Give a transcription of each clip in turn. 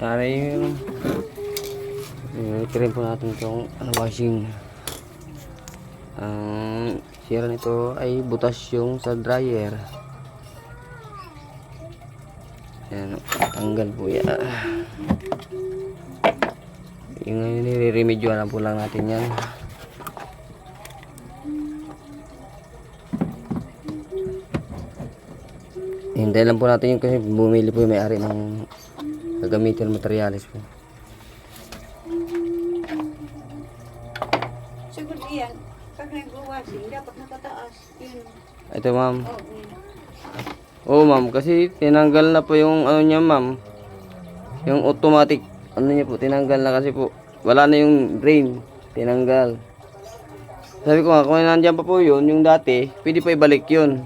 Yari yung i-cream po natin itong washing. Ang sira nito ay butas yung sa dryer. Ayan, tanggal po yan. Yung nire-remedyo na po lang natin yan. Hintayin lang po natin yung kasi bumili po yung may-ari ng gagamitin materialis po. Siguro yan, pag nag-washing, dapat nakataas. Yun. Ito ma'am. Oo. Oo ma'am, kasi tinanggal na po yung ano niya ma'am. Yung automatic ano niya po, tinanggal na kasi po. Wala na yung drain, tinanggal. Sabi ko nga, kung nandiyan pa po yun, yung dati, pwede pa ibalik yun.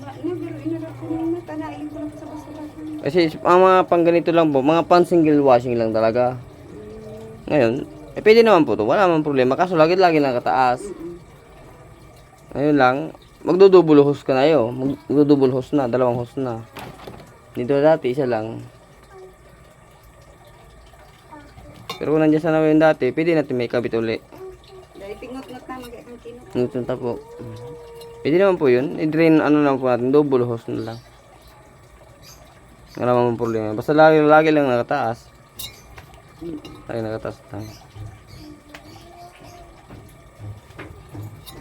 Inarap ko na, tanain ko lang sa basurahan. Kasi ang mga pang ganito lang po, mga pang single washing lang talaga. Ngayon, pwede naman po to, wala naman problema. Kaso lagi-lagi lang kataas. Ngayon lang, magdudouble hose ka na yun. Magdudouble hose na, dalawang hose na. Dito dati, isa lang. Pero kung nandiyan sana yung dati, pwede natin may kabit uli. Dahil pingot-ngot na mag-akang kinot. Ngunit po. Pwede naman po yun. I-drain ano lang po natin, double hose na lang. Wala naman problema. Basta lagi lang nakataas. Lagi nakataas lang.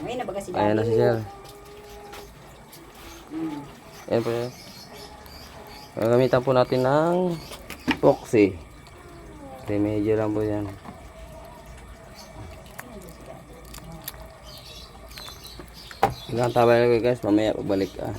Ay, nabaga si Ayan na si sir. Ayan po yun. Gagamitan po natin ng epoxy. Remedyo lang po yan. Ilang tabay lang guys, mamaya pagbalik ah.